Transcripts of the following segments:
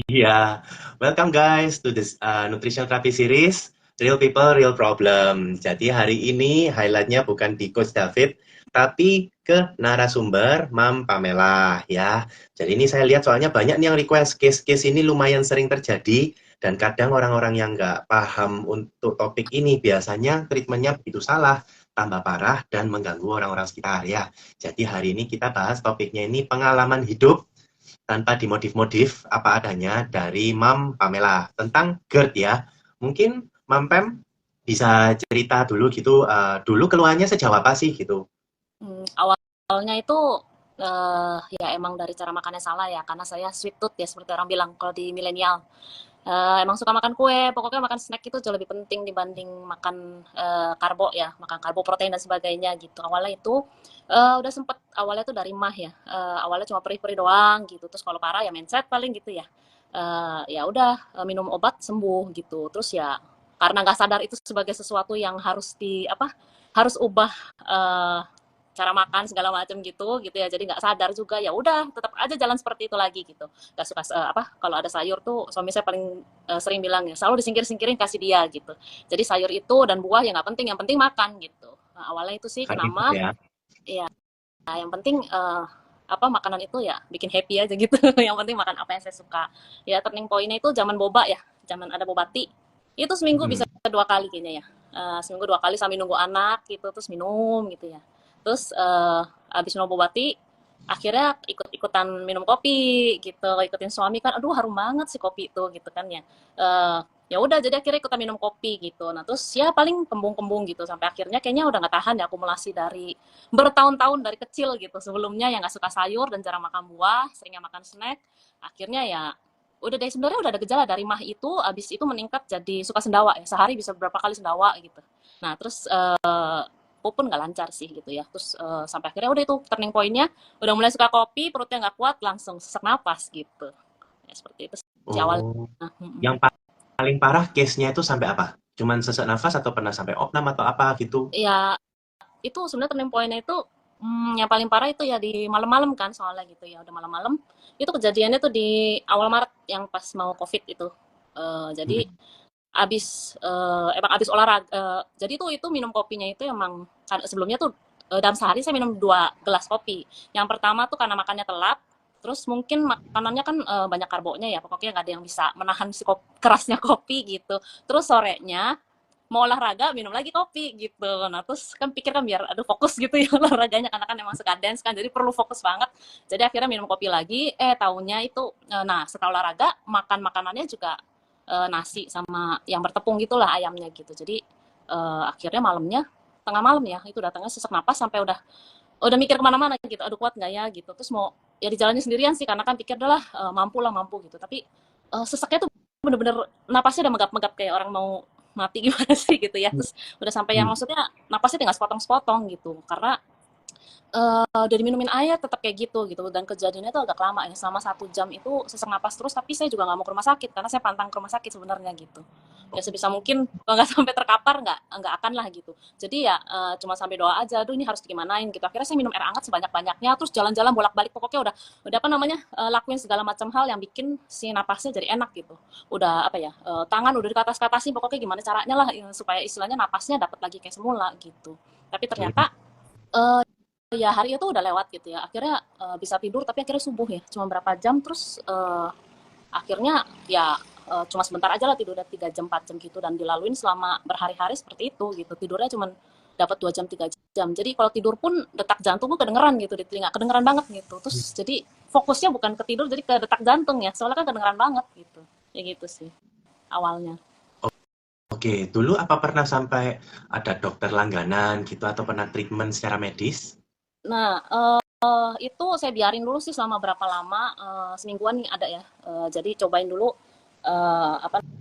Iya, welcome guys to this nutrition therapy series Real People, Real Problem. Jadi hari ini highlightnya bukan di Coach David, tapi ke narasumber Mam Pamela ya. Jadi ini saya lihat soalnya banyak nih yang request case-case ini lumayan sering terjadi dan kadang orang-orang yang nggak paham untuk topik ini biasanya treatmentnya begitu salah, tambah parah dan mengganggu orang-orang sekitar ya. Jadi hari ini kita bahas topiknya ini pengalaman hidup tanpa dimodif-modif apa adanya dari Mam Pamela tentang GERD ya. Mungkin Mam Pem bisa cerita dulu gitu, dulu keluhannya sejauh apa sih gitu? Awalnya itu ya emang dari cara makannya salah ya, karena saya sweet tooth ya seperti orang bilang kalau di milenial. Emang suka makan kue, pokoknya makan snack itu jauh lebih penting dibanding makan karbo ya, makan karbo, protein dan sebagainya gitu. Awalnya itu udah sempet awalnya tuh dari mah ya, awalnya cuma perih-perih doang gitu. Terus kalau parah ya mindset paling gitu ya. Ya udah minum obat sembuh gitu. Terus ya karena nggak sadar itu sebagai sesuatu yang harus di apa harus ubah eh, cara makan segala macam gitu ya, jadi nggak sadar juga, ya udah tetap aja jalan seperti itu lagi gitu. Nggak suka kalau ada sayur tuh suami saya paling sering bilang ya selalu disingkir-singkirin kasih dia gitu. Jadi sayur itu dan buah yang nggak penting, yang penting makan gitu. Nah, awalnya itu sih Kan kena itu mah ya. ya, yang penting makanan itu ya bikin happy aja gitu. Yang penting makan apa yang saya suka. Ya turning point-nya itu zaman boba ya, zaman ada bobati. Itu seminggu bisa Hmm. 2 kali kayaknya ya. Seminggu 2 kali sambil nunggu anak gitu, terus minum gitu ya. Terus habis minum bobati, akhirnya ikut-ikutan minum kopi gitu, ikutin suami kan, aduh harum banget sih kopi itu gitu kan ya. Ya udah jadi akhirnya ikutan minum kopi gitu. Nah terus ya paling kembung-kembung gitu sampai akhirnya kayaknya udah nggak tahan ya, akumulasi dari bertahun-tahun dari kecil gitu. Sebelumnya yang nggak suka sayur dan jarang makan buah, seringnya makan snack. Akhirnya ya udah deh, sebenarnya udah ada gejala dari mah itu, abis itu meningkat jadi suka sendawa ya, sehari bisa beberapa kali sendawa gitu. Nah terus pupun nggak lancar sih gitu ya. Terus sampai akhirnya udah itu turning point-nya, udah mulai suka kopi, perutnya nggak kuat, langsung sesak napas gitu. Ya seperti itu sih awalnya. Oh, yang paling parah case-nya itu sampai apa? Cuman sesak nafas atau pernah sampai opnam atau apa gitu? Ya itu sebenarnya turning point-nya itu yang paling parah itu ya di malam-malam kan, soalnya gitu ya, udah malam-malam. Itu kejadiannya tuh di awal Maret yang pas mau Covid itu. Jadi Hmm. emang abis olahraga, jadi tuh itu minum kopinya itu emang kan sebelumnya tuh dalam sehari saya minum 2 gelas kopi. Yang pertama tuh karena makannya telat, terus mungkin makanannya kan banyak karbonya ya, pokoknya nggak ada yang bisa menahan si kerasnya kopi gitu. Terus sorenya mau olahraga minum lagi kopi gitu. Nah terus kan pikir kan biar aduh fokus gitu ya olahraganya, karena kan emang suka dance kan, jadi perlu fokus banget. Jadi akhirnya minum kopi lagi, taunya itu nah setelah olahraga makan makanannya juga nasi sama yang bertepung gitulah, ayamnya gitu. Jadi akhirnya malamnya, tengah malam ya, itu datangnya sesak napas sampai udah mikir kemana-mana gitu, aduh kuat nggak ya gitu. Terus mau ya dijalani sendirian sih, karena kan pikir adalah mampu lah, mampu gitu. Tapi sesaknya tuh bener-bener napasnya udah megap-megap kayak orang mau mati gimana sih gitu ya. Terus udah sampai yang Hmm. maksudnya napasnya tinggal sepotong-sepotong gitu, karena udah diminumin air tetap kayak gitu dan kejadiannya itu agak lama ya, selama 1 jam itu sesak napas terus. Tapi saya juga nggak mau ke rumah sakit karena saya pantang ke rumah sakit sebenarnya gitu. Ya sebisa mungkin kalau nggak sampai terkapar, nggak akan lah gitu. Jadi ya cuma sampai doa aja, aduh ini harus gimanain gitu. Akhirnya saya minum air hangat sebanyak-banyaknya, terus jalan-jalan bolak-balik, pokoknya udah apa namanya, lakuin segala macam hal yang bikin si napasnya jadi enak gitu. Udah apa ya, tangan udah dikatas-katasin, pokoknya gimana caranya lah supaya istilahnya napasnya dapat lagi kayak semula gitu. Tapi Hmm. ternyata ya hari itu udah lewat gitu ya. Akhirnya bisa tidur, tapi akhirnya subuh ya. Cuma berapa jam, terus akhirnya ya cuma sebentar aja lah, tidurnya 3 jam 4 jam gitu, dan dilaluin selama berhari-hari seperti itu gitu. Tidurnya cuma dapat 2 jam 3 jam. Jadi kalau tidur pun detak jantungku kedengeran gitu di telinga, kedengeran banget gitu. Terus jadi fokusnya bukan ke tidur, jadi ke detak jantung ya. Soalnya kan kedengeran banget gitu. Ya gitu sih awalnya. Oke, dulu apa pernah sampai ada dokter langganan gitu atau pernah treatment secara medis? Nah, itu saya biarin dulu sih selama berapa lama, semingguan nih ada ya. Jadi cobain dulu,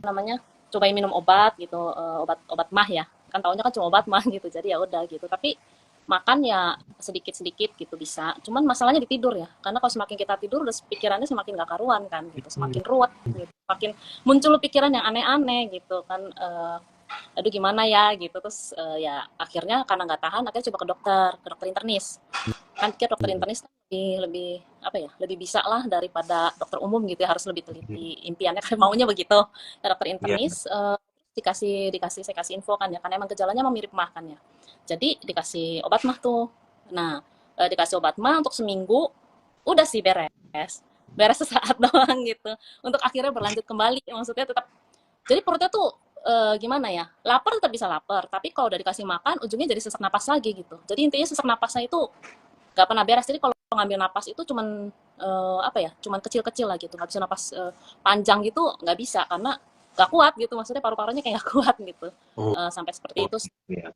namanya, cobain minum obat gitu, obat obat mah ya. Kan taunya kan cuma obat mah gitu. Jadi ya udah gitu. Tapi makan ya sedikit-sedikit gitu bisa. Cuman masalahnya di tidur ya. Karena kalau semakin kita tidur, udah pikirannya semakin gak karuan kan gitu. Hmm. Semakin ruwet gitu. Semakin muncul pikiran yang aneh-aneh gitu kan. Aduh gimana ya gitu. Terus ya akhirnya karena nggak tahan, akhirnya coba ke dokter internis. kan pikir dokter internis kan lebih apa ya, lebih bisa lah daripada dokter umum gitu ya, harus lebih teliti, impiannya kan maunya begitu. Ya, dokter Iya. internis dikasih saya kasih info kan ya, karena emang gejalanya emang mirip mah kan ya, jadi dikasih obat mah tuh. Nah, dikasih obat mah untuk seminggu, udah sih beres, beres sesaat doang gitu, untuk akhirnya berlanjut kembali, maksudnya tetap jadi perutnya tuh gimana ya, lapar tetap bisa lapar, tapi kalau udah dikasih makan ujungnya jadi sesak napas lagi gitu. Jadi intinya sesak napasnya itu nggak pernah beres. Jadi kalau ngambil napas itu cuman apa ya, cuman kecil-kecil lah gitu, nggak bisa napas panjang gitu, nggak bisa karena nggak kuat gitu, maksudnya paru-parunya kayak nggak kuat gitu. Oh, Sampai seperti oh, itu. ya.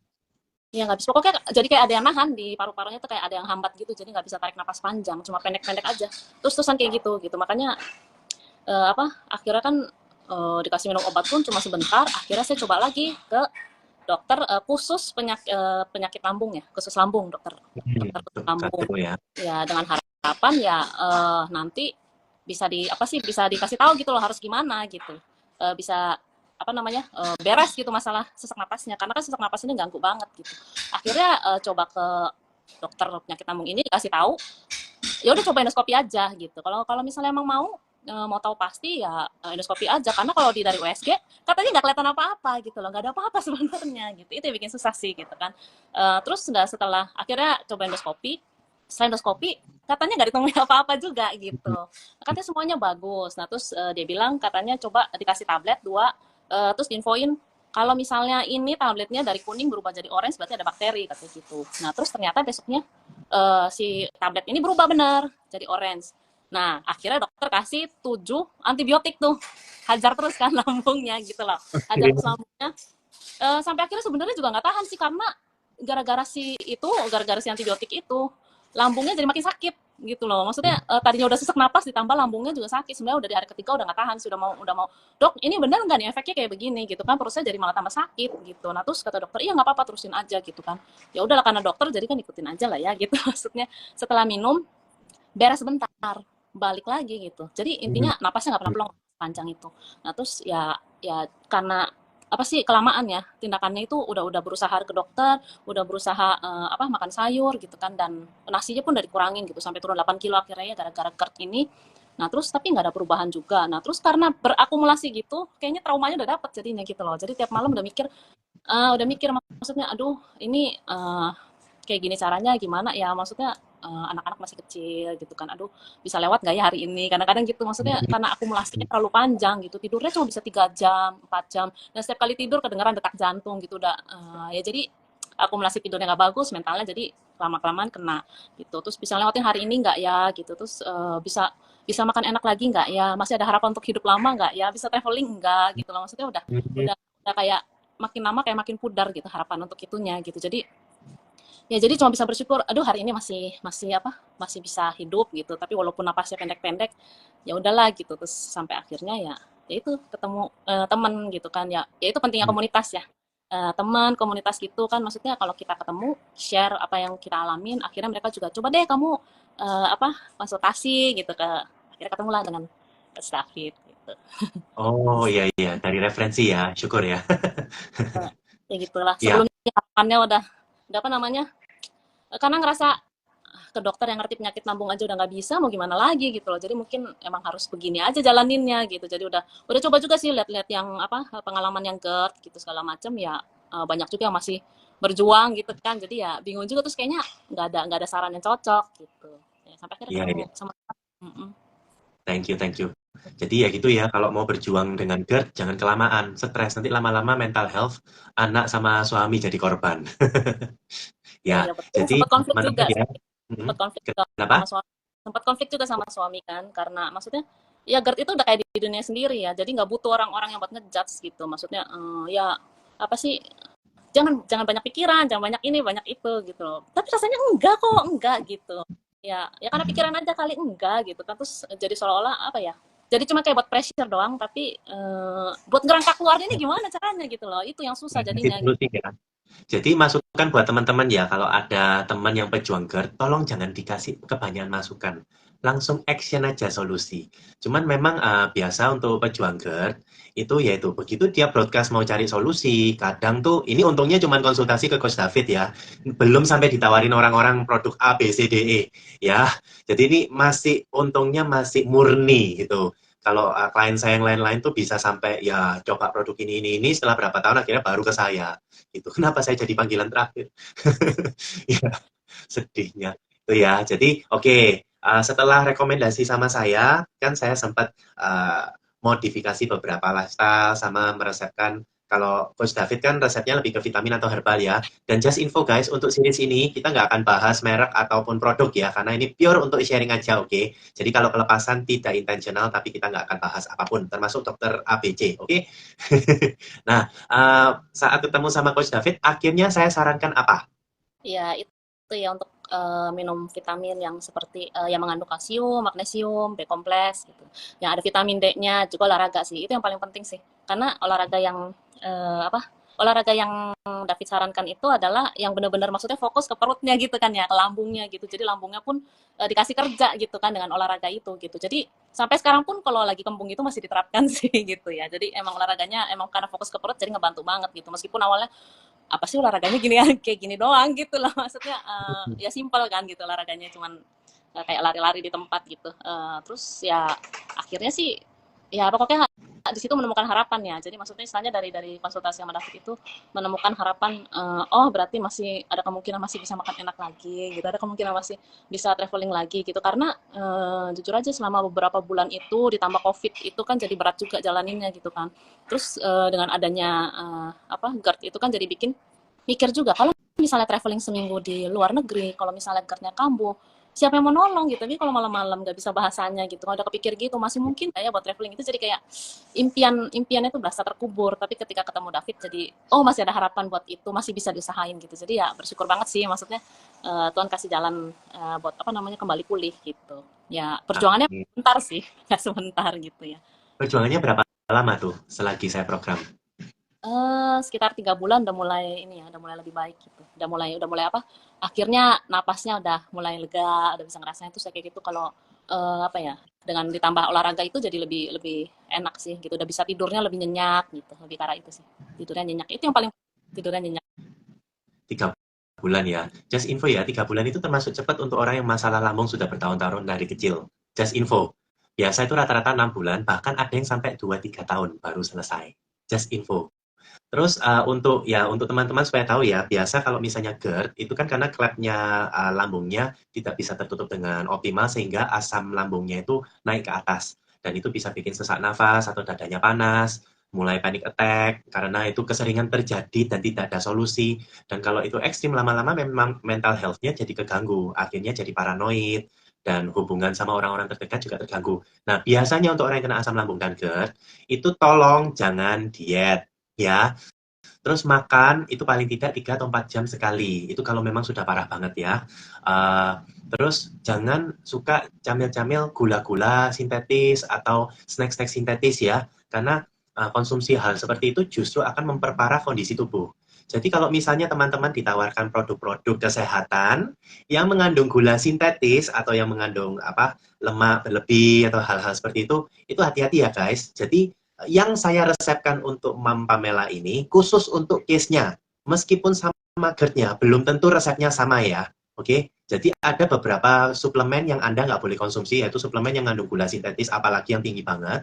Ya nggak bisa, pokoknya jadi kayak ada yang nahan di paru-parunya tuh, kayak ada yang hambat gitu, jadi nggak bisa tarik napas panjang, cuma pendek-pendek aja. Terus-terusan kayak gitu makanya apa, akhirnya kan dikasih minum obat pun cuma sebentar. Akhirnya saya coba lagi ke dokter khusus penyakit lambung ya, khusus lambung, dokter dokter khusus lambung. Kartu ya. Ya dengan harapan ya nanti bisa apa sih, bisa dikasih tahu gitu loh harus gimana gitu. Bisa apa namanya, beres gitu masalah sesak napasnya, karena kan sesak napas ini ganggu banget gitu. Akhirnya coba ke dokter penyakit lambung ini, dikasih tahu ya udah coba endoskopi aja gitu. Kalau kalau misalnya emang mau tahu pasti ya endoskopi aja, karena kalau dari USG katanya nggak kelihatan apa-apa gitu loh, nggak ada apa-apa sebenarnya gitu. Itu yang bikin susah sih gitu kan. Terus nggak, setelah akhirnya coba endoskopi, setelah endoskopi katanya nggak ditemuin apa-apa juga gitu, katanya semuanya bagus. Nah terus dia bilang katanya coba dikasih tablet 2, terus infoin kalau misalnya ini tabletnya dari kuning berubah jadi orange berarti ada bakteri katanya gitu. Nah terus ternyata besoknya si tablet ini berubah benar jadi orange. Nah akhirnya dokter kasih 7 antibiotik tuh, hajar terus kan lambungnya gitu loh, hajar terus lambungnya. Sampai akhirnya sebenarnya juga nggak tahan sih, karena gara-gara si antibiotik itu lambungnya jadi makin sakit gitu loh. Maksudnya tadinya udah sesak napas ditambah lambungnya juga sakit. Sebenarnya udah di hari ketiga udah nggak tahan, udah mau dok ini benar nggak nih efeknya kayak begini gitu kan, perutnya jadi malah tambah sakit gitu. Nah terus kata dokter iya nggak apa-apa terusin aja gitu kan. Ya udahlah karena dokter jadi kan ikutin aja lah ya gitu. Maksudnya setelah minum beres sebentar, balik lagi gitu. Jadi intinya napasnya nggak pernah pelong panjang itu. Nah terus ya karena apa sih kelamaan ya tindakannya itu, udah berusaha ke dokter, udah berusaha apa makan sayur gitu kan, dan nasinya pun udah dikurangin gitu sampai turun 8 kilo akhirnya ya gara-gara GERD ini. Nah terus tapi nggak ada perubahan juga. Nah terus karena berakumulasi gitu kayaknya traumanya udah dapet jadinya gitu loh. Jadi tiap malam udah mikir maksudnya aduh ini kayak gini caranya gimana ya, maksudnya anak-anak masih kecil gitu kan, aduh bisa lewat nggak ya hari ini, kadang-kadang gitu, maksudnya karena akumulasinya terlalu panjang gitu, tidurnya cuma bisa 3 jam 4 jam, dan setiap kali tidur kedengeran detak jantung gitu, udah ya jadi akumulasi tidurnya nggak bagus, mentalnya jadi lama-kelamaan kena gitu. Terus bisa lewatin hari ini nggak ya gitu, terus bisa bisa makan enak lagi nggak ya, masih ada harapan untuk hidup lama nggak ya, bisa traveling nggak gitu loh, maksudnya udah kayak makin lama kayak makin pudar gitu harapan untuk itunya gitu. Jadi ya jadi cuma bisa bersyukur, aduh hari ini masih masih apa masih bisa hidup gitu, tapi walaupun napasnya pendek-pendek ya udahlah gitu. Terus sampai akhirnya ya itu ketemu teman gitu kan, ya itu pentingnya komunitas ya. Teman komunitas gitu kan, maksudnya kalau kita ketemu share apa yang kita alamin, akhirnya mereka juga coba deh kamu apa konsultasi gitu, akhirnya ketemulah dengan Coach David gitu. Oh iya iya, dari referensi ya, syukur ya. Ya gitulah, Ya, sebelumnya harapannya udah apa namanya, karena ngerasa ke dokter yang ngerti penyakit lambung aja udah nggak bisa, mau gimana lagi gitu loh. Jadi mungkin emang harus begini aja jalaninnya gitu. Jadi udah coba juga sih lihat-lihat yang apa pengalaman yang GERD gitu segala macam ya, banyak juga yang masih berjuang gitu kan. Jadi ya bingung juga, terus kayaknya nggak ada saran yang cocok gitu. Ya, sampai akhirnya iya ketemu iya. sama Thank you, thank you. Jadi ya gitu ya, kalau mau berjuang dengan GERD, jangan kelamaan, stres. Nanti lama-lama mental health, anak sama suami jadi korban. ya, Ya, ya betul. jadi Sempat konflik juga teman-teman ya. sih. Mm-mm. Sempat konflik juga Kenapa? sama suami. Sempat konflik juga sama suami kan, karena maksudnya ya GERD itu udah kayak di dunia sendiri ya. Jadi nggak butuh orang-orang yang buat ngejudge gitu. Maksudnya ya apa sih, jangan jangan banyak pikiran, jangan banyak ini banyak itu gitu loh. Tapi rasanya enggak kok, enggak gitu. Ya karena pikiran aja kali enggak gitu kan. Terus jadi seolah-olah apa ya, jadi cuma kayak buat pressure doang, tapi buat ngerangkak keluarnya ini gimana caranya gitu loh, itu yang susah Kasih jadinya gitu. solusi ya. Jadi masukan buat teman-teman ya, kalau ada teman yang pejuang GERD, tolong jangan dikasih kebanyakan masukan. langsung action aja solusi. Cuman memang biasa untuk pejuang GERD itu yaitu begitu dia broadcast mau cari solusi, kadang tuh ini untungnya cuman konsultasi ke Coach David ya, belum sampai ditawarin orang-orang produk A, B, C, D, E ya. Jadi ini masih untungnya masih murni gitu. Kalau klien saya yang lain-lain tuh bisa sampai ya coba produk ini setelah berapa tahun akhirnya baru ke saya. Gitu. Kenapa saya jadi panggilan terakhir? Ya, sedihnya. Itu ya. Jadi oke, setelah rekomendasi sama saya, kan saya sempat modifikasi beberapa lifestyle sama meresepkan kalau Coach David kan resepnya lebih ke vitamin atau herbal ya. Dan just info guys, untuk series ini kita nggak akan bahas merek ataupun produk ya, karena ini pure untuk sharing aja, oke? Jadi kalau kelepasan tidak intentional, tapi kita nggak akan bahas apapun, termasuk dokter ABC, oke? Nah, saat ketemu sama Coach David, akhirnya saya sarankan apa? Ya itu ya untuk minum vitamin yang seperti yang mengandung kalsium, magnesium, B kompleks gitu. Yang ada vitamin D-nya, juga olahraga sih. Itu yang paling penting sih. Karena olahraga yang apa? Olahraga yang David sarankan itu adalah yang benar-benar maksudnya fokus ke perutnya gitu kan ya, ke lambungnya gitu. Jadi lambungnya pun dikasih kerja gitu kan dengan olahraga itu gitu. Jadi sampai sekarang pun kalau lagi kembung itu masih diterapkan sih gitu ya. Jadi emang olahraganya emang karena fokus ke perut jadi ngebantu banget gitu. Meskipun awalnya apa sih olahraganya gini ya kayak gini doang gitu loh maksudnya ya simpel kan gitu olahraganya cuman kayak lari-lari di tempat gitu terus ya akhirnya sih ya pokoknya di situ menemukan harapan ya jadi maksudnya istilahnya dari konsultasi sama David itu menemukan harapan oh berarti masih ada kemungkinan masih bisa makan enak lagi gitu ada kemungkinan masih bisa traveling lagi gitu karena jujur aja selama beberapa bulan itu ditambah covid itu kan jadi berat juga jalaninnya gitu kan terus dengan adanya apa GERD itu kan jadi bikin mikir juga kalau misalnya traveling seminggu di luar negeri kalau misalnya GERD-nya kambuh siapa yang mau nolong gitu nih kalau malam-malam nggak bisa bahasanya gitu kalau udah kepikir gitu masih mungkin ya buat traveling itu jadi kayak impiannya itu berasa terkubur tapi ketika ketemu David jadi oh masih ada harapan buat itu masih bisa diusahain gitu jadi ya bersyukur banget sih maksudnya Tuhan kasih jalan buat apa namanya kembali pulih gitu ya perjuangannya sebentar sih nggak sebentar gitu ya. Perjuangannya berapa lama tuh selagi saya program? Sekitar 3 bulan udah mulai ini ya, udah mulai lebih baik gitu. Udah mulai apa? Akhirnya napasnya udah mulai lega, udah bisa ngerasain tuh saya kayak gitu kalau apa ya, dengan ditambah olahraga itu jadi lebih lebih enak sih gitu. Udah bisa tidurnya lebih nyenyak gitu. Lebih ke arah itu sih. Tidurnya nyenyak. Itu yang paling tidurnya nyenyak. 3 bulan ya. Just info ya, 3 bulan itu termasuk cepat untuk orang yang masalah lambung sudah bertahun-tahun dari kecil. Just info. Biasa itu rata-rata 6 bulan, bahkan ada yang sampai 2-3 tahun baru selesai. Just info. Terus untuk teman-teman supaya tahu ya, biasa kalau misalnya GERD itu kan karena klepnya lambungnya tidak bisa tertutup dengan optimal sehingga asam lambungnya itu naik ke atas dan itu bisa bikin sesak nafas atau dadanya panas, mulai panic attack karena itu keseringan terjadi dan tidak ada solusi. Dan kalau itu ekstrim lama-lama memang mental health-nya jadi keganggu, akhirnya jadi paranoid dan hubungan sama orang-orang terdekat juga terganggu. Nah, biasanya untuk orang yang kena asam lambung dan GERD itu tolong jangan diet ya. Terus makan itu paling tidak 3 atau 4 jam sekali. Itu kalau memang sudah parah banget ya. Terus jangan suka camil-camil gula-gula sintetis atau snack-snack sintetis ya. Karena konsumsi hal seperti itu justru akan memperparah kondisi tubuh. Jadi kalau misalnya teman-teman ditawarkan produk-produk kesehatan yang mengandung gula sintetis atau yang mengandung lemak berlebih atau hal-hal seperti itu hati-hati ya guys. Jadi yang saya resepkan untuk Mam Pamela ini khusus untuk case-nya. Meskipun sama GERD-nya, belum tentu resepnya sama ya. Oke, jadi ada beberapa suplemen yang Anda nggak boleh konsumsi, yaitu suplemen yang mengandung gula sintetis, apalagi yang tinggi banget.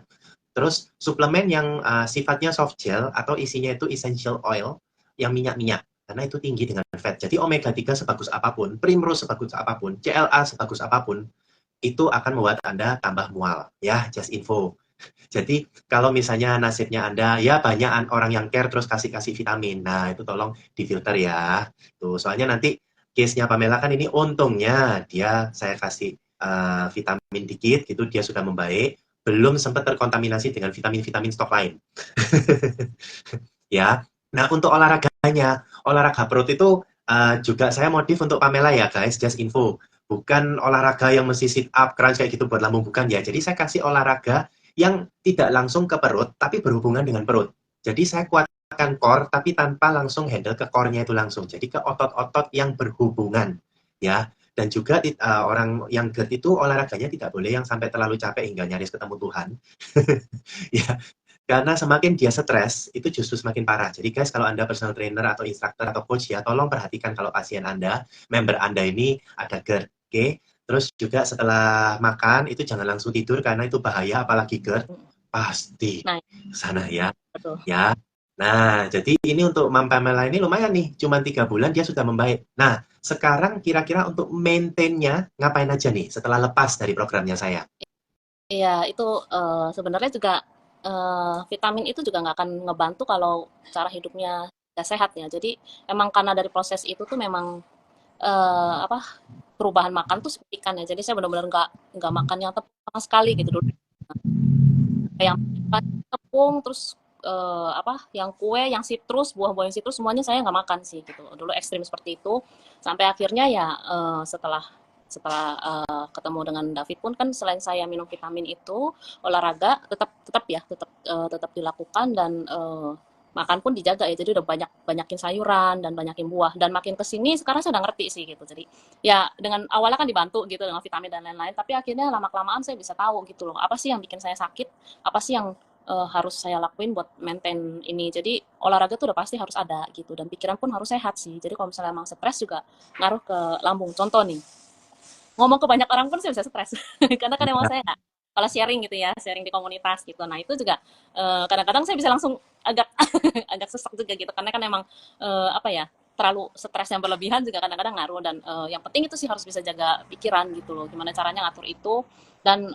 Terus suplemen yang sifatnya soft gel atau isinya itu essential oil, yang minyak-minyak. Karena itu tinggi dengan fat. Jadi omega 3 sebagus apapun, primrose sebagus apapun, CLA sebagus apapun, itu akan membuat Anda tambah mual. Ya, just info. Jadi kalau misalnya nasibnya Anda, ya banyak orang yang care terus kasih-kasih vitamin. Nah, itu tolong difilter ya. Tuh, soalnya nanti case-nya Pamela kan ini untungnya dia saya kasih vitamin dikit gitu, dia sudah membaik, belum sempat terkontaminasi dengan vitamin-vitamin stok lain. Ya. Nah, untuk olahraganya, olahraga perut itu juga saya modif untuk Pamela ya guys, just info. Bukan olahraga yang mesti sit up, crunch kayak gitu buat lambung, bukan ya. Jadi saya kasih olahraga yang tidak langsung ke perut, tapi berhubungan dengan perut. Jadi saya kuatkan core, tapi tanpa langsung handle ke core-nya itu langsung. Jadi ke otot-otot yang berhubungan. Ya. Dan juga orang yang GERD itu olahraganya tidak boleh yang sampai terlalu capek hingga nyaris ketemu Tuhan. Ya, karena semakin dia stres, itu justru semakin parah. Jadi guys, kalau Anda personal trainer atau instructor atau coach ya, tolong perhatikan kalau pasien Anda, member Anda ini ada GERD. Oke? Terus juga setelah makan, itu jangan langsung tidur karena itu bahaya, apalagi GERD. Pasti Nah, sana ya. betul. Ya. Nah, jadi ini untuk Mam Pamela ini lumayan nih, cuma 3 bulan dia sudah membaik. Nah, sekarang kira-kira untuk maintain-nya ngapain aja nih setelah lepas dari programnya saya? Iya, itu sebenarnya juga vitamin itu juga nggak akan ngebantu kalau cara hidupnya nggak sehat ya. Jadi emang karena dari proses itu tuh memang apa perubahan makan tuh signifikan ya. Jadi saya benar-benar nggak makan yang tepung sama sekali gitu dulu. Yang tepung terus apa yang kue, yang sitrus, buah-buah yang sitrus semuanya saya nggak makan sih gitu. Dulu ekstrim seperti itu sampai akhirnya ya setelah setelah ketemu dengan David pun kan selain saya minum vitamin itu olahraga tetap tetap ya tetap dilakukan dan makan pun dijaga ya jadi udah banyakin sayuran dan banyakin buah dan makin kesini sekarang saya udah ngerti sih gitu jadi ya dengan awalnya kan dibantu gitu dengan vitamin dan lain-lain tapi akhirnya lama kelamaan saya bisa tahu gitu loh apa sih yang bikin saya sakit apa sih yang harus saya lakuin buat maintain ini jadi olahraga tuh udah pasti harus ada gitu dan pikiran pun harus sehat sih jadi kalau misalnya emang stres juga ngaruh ke lambung contoh nih ngomong ke banyak orang pun saya bisa stres karena kan emang saya nggak kalau sharing gitu ya sharing di komunitas gitu nah itu juga kadang-kadang saya bisa langsung agak agak sesak juga gitu karena kan emang apa ya terlalu stres yang berlebihan juga kadang-kadang ngaruh dan yang penting itu sih harus bisa jaga pikiran gitu loh gimana caranya ngatur itu dan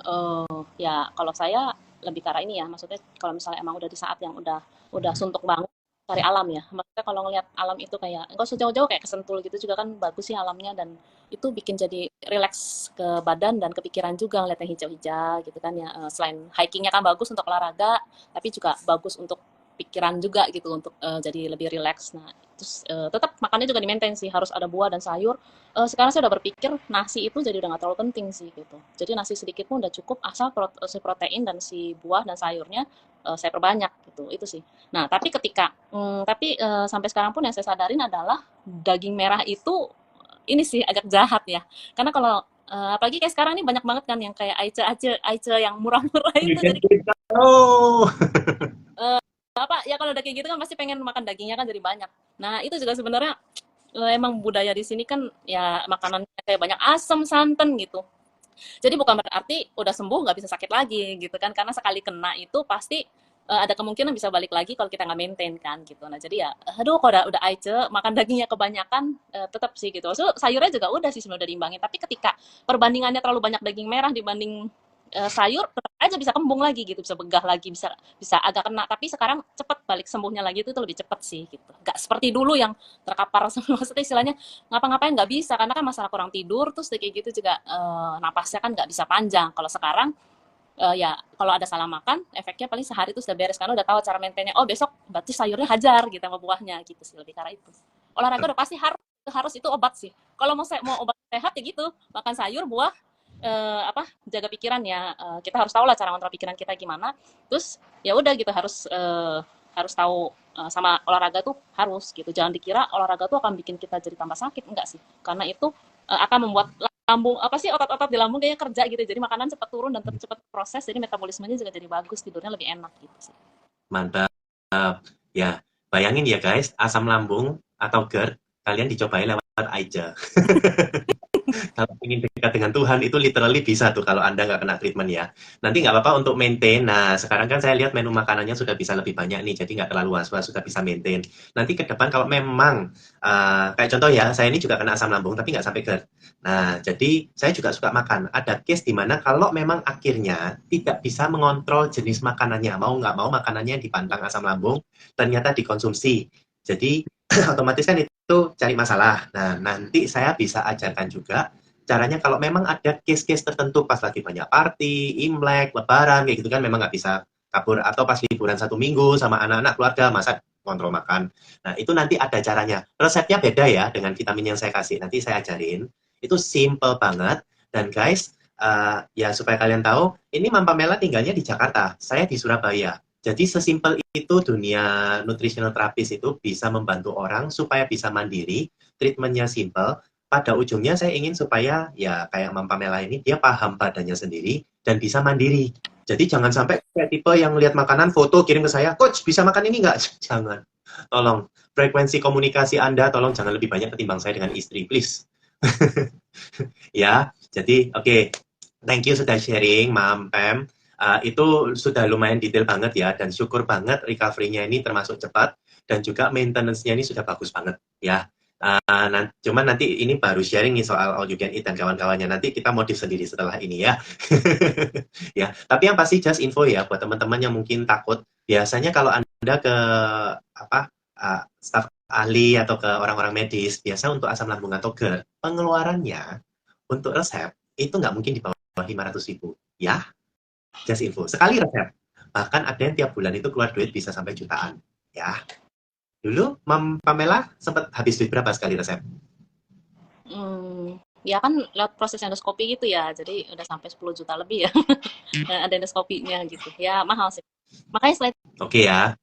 ya kalau saya lebih ke arah ini ya maksudnya kalau misalnya emang udah di saat yang udah suntuk banget cari alam ya maksudnya kalau ngelihat alam itu kayak enggak usah jauh-jauh kayak kesentul gitu juga kan bagus sih alamnya dan itu bikin jadi rileks ke badan dan ke pikiran juga ngeliat yang hijau-hijau gitu kan ya selain hikingnya kan bagus untuk olahraga tapi juga bagus untuk pikiran juga gitu untuk jadi lebih rileks nah terus tetap makannya juga di maintain sih harus ada buah dan sayur sekarang saya udah berpikir nasi itu jadi udah nggak terlalu penting sih gitu jadi nasi sedikit pun udah cukup asal si protein dan si buah dan sayurnya saya perbanyak gitu itu sih nah tapi tapi sampai sekarang pun yang saya sadarin adalah daging merah itu ini sih agak jahat ya. Karena kalau apalagi kayak sekarang ini banyak banget kan yang kayak aice yang murah-murah itu jadi Oh, apa ya kalau udah kayak gitu kan pasti pengen makan dagingnya kan jadi banyak. Nah, itu juga sebenarnya emang budaya di sini kan ya makanan kayak banyak asam, santan gitu. Jadi bukan berarti udah sembuh nggak bisa sakit lagi gitu kan karena sekali kena itu pasti ada kemungkinan bisa balik lagi kalau kita nggak maintain kan gitu. Nah jadi ya, aduh kalau udah aice makan dagingnya kebanyakan tetap sih gitu. So, sayurnya juga udah sih sebenarnya udah diimbangin. Tapi ketika perbandingannya terlalu banyak daging merah dibanding sayur, tetap aja bisa kembung lagi gitu, bisa begah lagi, bisa bisa agak kena. Tapi sekarang cepet balik sembuhnya lagi itu lebih cepet sih gitu. Gak seperti dulu yang terkapar maksudnya istilahnya ngapa-ngapain nggak bisa karena kan masalah kurang tidur terus kayak gitu juga napasnya kan nggak bisa panjang. Kalau sekarang ya kalau ada salah makan efeknya paling sehari itu sudah beres karena udah tahu cara maintainnya oh besok berarti sayurnya hajar gitu sama buahnya gitu sih lebih karena itu olahraga udah pasti harus harus itu obat sih kalau mau obat sehat ya gitu makan sayur buah apa jaga pikiran ya kita harus tahu lah cara ngontrol pikiran kita gimana terus ya udah gitu harus tahu sama olahraga tuh harus gitu jangan dikira olahraga tuh akan bikin kita jadi tambah sakit enggak sih karena itu akan membuat lambung apa sih otot-otot di lambung kayaknya kerja gitu jadi makanan cepat turun dan cepat proses jadi metabolismenya juga jadi bagus tidurnya lebih enak gitu sih mantap. Ya, bayangin ya guys, asam lambung atau GERD, kalian dicobain lewat aja. Kalau ingin dekat dengan Tuhan itu literally bisa tuh kalau Anda nggak kena treatment ya. Nanti nggak apa-apa untuk maintain. Nah, sekarang kan saya lihat menu makanannya sudah bisa lebih banyak nih, jadi nggak terlalu was-was, sudah bisa maintain. Nanti ke depan kalau memang, kayak contoh ya, saya ini juga kena asam lambung, tapi nggak sampai GERD. Nah, jadi saya juga suka makan. Ada case di mana kalau memang akhirnya tidak bisa mengontrol jenis makanannya, mau nggak mau makanannya dipantang asam lambung, ternyata dikonsumsi. Jadi otomatis kan itu cari masalah. Nah, nanti saya bisa ajarkan juga caranya kalau memang ada case-case tertentu pas lagi banyak party, Imlek, Lebaran, kayak gitu kan memang nggak bisa kabur atau pas liburan 1 minggu sama anak-anak keluarga masa kontrol makan. Nah, itu nanti ada caranya. Resepnya beda ya dengan vitamin yang saya kasih. Nanti saya ajarin. Itu simple banget. Dan guys, ya supaya kalian tahu, ini Mam Pamela tinggalnya di Jakarta. Saya di Surabaya. Jadi sesimpel itu dunia nutritional therapist itu bisa membantu orang supaya bisa mandiri, treatmentnya simple, pada ujungnya saya ingin supaya ya kayak Mam Pamela ini dia paham badannya sendiri dan bisa mandiri. Jadi jangan sampai kayak tipe yang lihat makanan foto kirim ke saya, coach bisa makan ini nggak? Jangan. Tolong frekuensi komunikasi Anda tolong jangan lebih banyak ketimbang saya dengan istri, please. Ya, jadi oke. Thank you sudah sharing, Mam Pam. Itu sudah lumayan detail banget ya, dan syukur banget recovery-nya ini termasuk cepat, dan juga maintenance-nya ini sudah bagus banget ya. Cuman nanti ini baru sharing nih soal all you can eat dan kawan-kawannya. Nanti kita modif sendiri setelah ini ya. Ya, tapi yang pasti just info ya buat teman-teman yang mungkin takut. Biasanya kalau Anda ke staf ahli atau ke orang-orang medis, biasa untuk asam lambung atau GERD, pengeluarannya untuk resep itu nggak mungkin di bawah 500.000 ya. Just info. Sekali resep. Bahkan ada yang tiap bulan itu keluar duit bisa sampai jutaan ya. Dulu Mam Pamela sempat habis duit berapa sekali resep? Ya kan lewat proses endoskopi gitu ya, jadi udah sampai 10 juta lebih ya. Ada endoskopinya gitu. Ya mahal sih. Makanya selain Oke ya.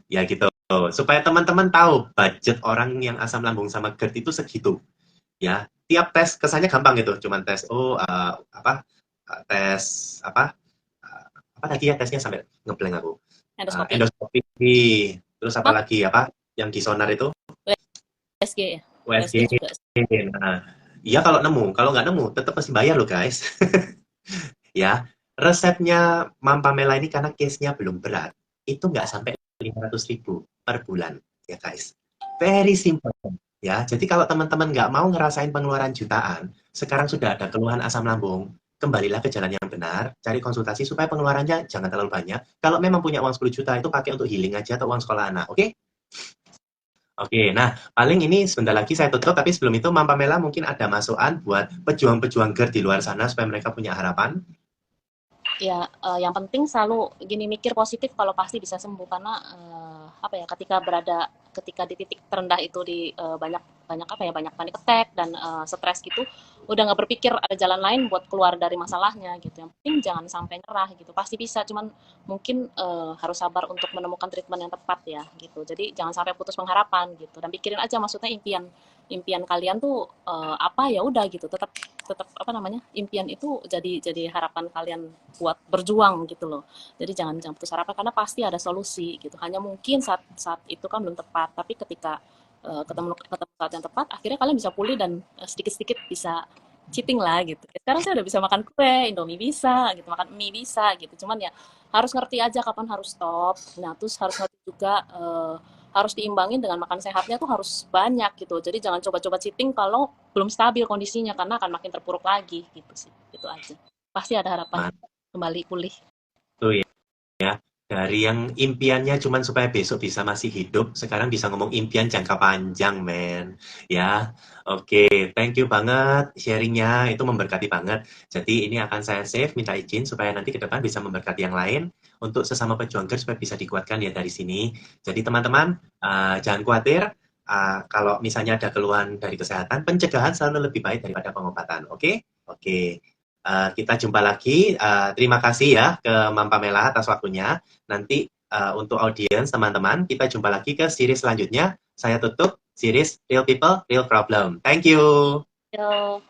Ya gitu. Supaya teman-teman tahu budget orang yang asam lambung sama GERD itu segitu. Ya, tiap tes kesannya gampang gitu, cuman tes tes apa tadi ya tesnya sampai ngeblank aku. endoskopi, Endoskopi, terus apa lagi yang di sonar itu? USG ya. USG. juga. Nah, iya kalau nggak nemu tetap pasti bayar loh guys. Ya, resepnya Mam Pamela ini karena case-nya belum berat, itu nggak sampai 500.000 per bulan ya guys. Very simple. Ya, jadi kalau teman-teman nggak mau ngerasain pengeluaran jutaan, sekarang sudah ada keluhan asam lambung, kembalilah ke jalan yang benar, cari konsultasi supaya pengeluarannya jangan terlalu banyak. Kalau memang punya uang 10 juta, itu pakai untuk healing aja atau uang sekolah anak, oke? Oke, nah paling ini sebentar lagi saya tutup, tapi sebelum itu Mam Pamela mungkin ada masukan buat pejuang-pejuang GERD di luar sana supaya mereka punya harapan. Ya, yang penting selalu gini mikir positif kalau pasti bisa sembuh karena apa ya ketika di titik terendah itu di banyak banyak panic attack dan stres gitu udah nggak berpikir ada jalan lain buat keluar dari masalahnya gitu. Yang penting jangan sampai nyerah gitu, pasti bisa, cuman mungkin harus sabar untuk menemukan treatment yang tepat ya gitu. Jadi jangan sampai putus pengharapan gitu, dan pikirin aja maksudnya impian kalian tuh apa, ya udah gitu, tetap tetap apa namanya, impian itu jadi harapan kalian buat berjuang gitu loh. Jadi jangan putus harapan karena pasti ada solusi gitu. Hanya mungkin saat itu kan belum tepat, tapi ketika ketemu saat yang tepat, akhirnya kalian bisa pulih dan sedikit-sedikit bisa cheating lah gitu. Sekarang saya udah bisa makan kue, Indomie bisa gitu, makan mie bisa gitu. Cuman ya harus ngerti aja kapan harus stop. Nah, terus harus ngerti juga harus diimbangin dengan makan sehatnya tuh harus banyak gitu. Jadi jangan coba-coba cheating kalau belum stabil kondisinya karena akan makin terpuruk lagi gitu sih. Itu aja. Pasti ada harapan kembali pulih. Tuh ya, dari yang impiannya cuman supaya besok bisa masih hidup, sekarang bisa ngomong impian jangka panjang, men. Ya, oke, thank you banget sharingnya, itu memberkati banget. Jadi ini akan saya save, minta izin supaya nanti ke depan bisa memberkati yang lain untuk sesama pejuang GERD supaya bisa dikuatkan ya dari sini. Jadi teman-teman, jangan khawatir. Kalau misalnya ada keluhan dari kesehatan, pencegahan selalu lebih baik daripada pengobatan. Oke? Oke. Kita jumpa lagi. Terima kasih ya ke Mam Pamela atas waktunya. Nanti untuk audiens teman-teman, kita jumpa lagi ke series selanjutnya. Saya tutup series Real People, Real Problem. Thank you. Yo.